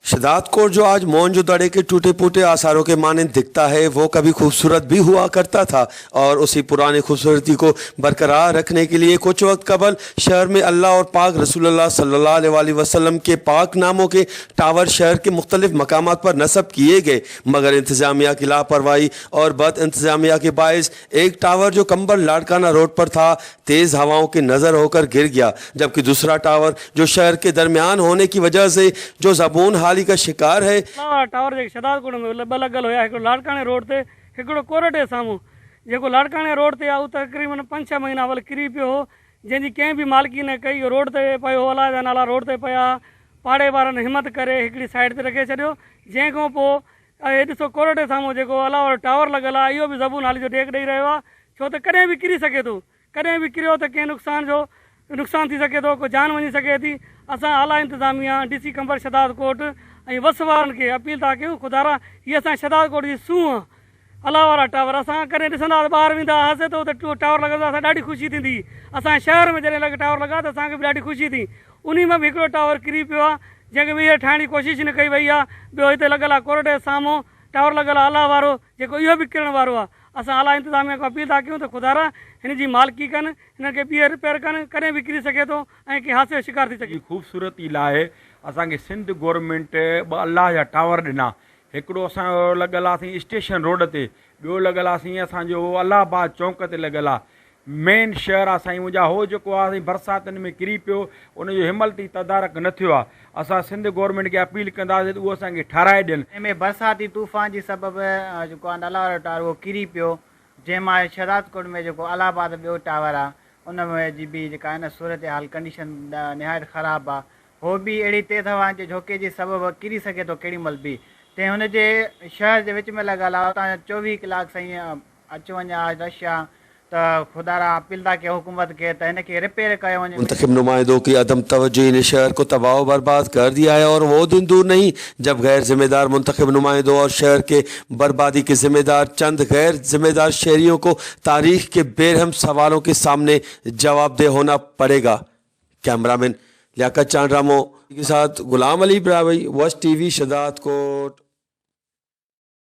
शदादकोट जो आज मोहनजोदड़ो के टूटे फूटे आसारों के मानंद दिखता है वो कभी खूबसूरत भी हुआ करता था और उसी पुरानी खूबसूरती को बरकरार रखने के लिए कुछ वक्त कबल शहर में अल्लाह और पाक रसूलुल्लाह सल्लल्लाहु अलैहि वसल्लम के पाक नामों के टावर शहर के मुख्तलिफ मकामात पर नस्ब किए गए, मगर इंतज़ामिया की लापरवाही और बद इंतज़ामिया के बायस एक टावर जो कंबर लाड़काना रोड पर था तेज़ हवाओं के नज़र होकर गिर गया, जबकि दूसरा टावर जो शहर के दरमियान होने की वजह से जो ज़बून हाली का शिकार है। टावर जेके शदादकोट में ॿ लॻल हुया, हिकिड़ो लाड़काणे रोड ते, हिकिड़ो कोरट जे साम्हूं। जेको लाड़काणे रोड ते आहे उहो तक़रीबन 5-6 महीना वल किरी पियो हो, जंहिंजी कंहिं बि मालिकी न कई। रोड ते पियो, अलाह जा नाला रोड ते पिया, पाड़े वारनि हिमत करे हिकिड़ी साइड ते रखे छॾियो। जंहिं खां पोइ हे ॾिसो कोरट जे साम्हूं जेको अलाह वारो टावर लॻल आहे इहो बि ज़बून हाली जो टेक ॾेई रहियो आहे, छो त कॾहिं बि किरी सघे थो, कॾहिं बि किरियो त कंहिं नुक़सान थी सघे थो, को जान वञी सघे थी। असां आला इंतज़ामिया DC कंबर शदादकोट ऐं बस वारनि खे अपील था कयूं, ख़ुदारा हीअ असां शदादकोट जी सूंह आहे, अलाह वारा टावर। असां कॾहिं ॾिसंदा ॿाहिरि वेंदा हुआसीं त उते टावर लॻंदो, असां ॾाढी ख़ुशी थींदी। असांजे शहर में जॾहिं लॻे टावर लॻा त असांखे बि ॾाढी ख़ुशी थी। उन में बि हिकिड़ो टावर किरी पियो आहे जंहिंखे ॿीहर ठाहिण जी कोशिशि न कई वई आहे। ॿियो हिते लॻल आहे कोरट जे साम्हूं टावर लॻल आहे अलाह वारो, जेको इहो बि किरण वारो आहे। असां आला इंतज़ामिया खां अपील था कयूं त ख़ुदारा हिन जी मालिकी कनि, हिन खे ॿीहर रिपेयर कनि, कॾहिं बि किरी सघे थो ऐं कंहिं हादसे जो शिकार थी सघे। ख़ूबसूरती लाइ असांखे सिंध गवर्नमेंट ॿ अलाह जा टावर ॾिना। हिकिड़ो असांजो लॻल आहे स्टेशन रोड ते, ॿियो लॻल आहे असांजो अलाहाबाद चौंक ते लॻल आहे। मेन शहर आहे साईं मुंहिंजा हो जेको आहे बरसातुनि में किरी पियो, उनजो हिमलती तदारक न थियो आहे। असां सिंध गवर्नमेंट खे अपील कंदासीं त उहो असांखे ठाराए ॾियनि। में बरसाती तूफ़ान जी सबबु जेको आहे अलाह वारो टावर उहो किरी पियो, जंहिंमां शदादकोट में जेको अलाहाबाद ॿियो टावर आहे उन में जी बि जेका आहे न सूरत हाल कंडीशन निहायत ख़राबु आहे। उहो बि अहिड़ी तेज़ हवा जे झोके जे सबबु किरी सघे थो केॾी महिल बि। तंहिं हुनजे शहर जे विच में लॻल आहे, उतां 24 कलाक साईं अचु वञु आहे, रश आहे। त खुदारा अपील था कयूं हुकूमत खे त हिन खे रिपेयर कयो वञे। मुंतखब नुमाइंदों की अदम तवज्जो ने शहर को तबाह बर्बाद कर दिया है और वो दिन दूर नहीं जब गैर जिम्मेदार मुंतखब नुमाइंदों और शहर के बर्बादी के जिम्मेदार चंद गैर जिम्मेदार शहरियों को तारीख के बेरहम सवालों के सामने जवाबदेह होना पड़ेगा। कैमरामैन लियाकत चांद रामो के साथ गुलाम अली ब्रावई, वस्ट TV शदादकोट।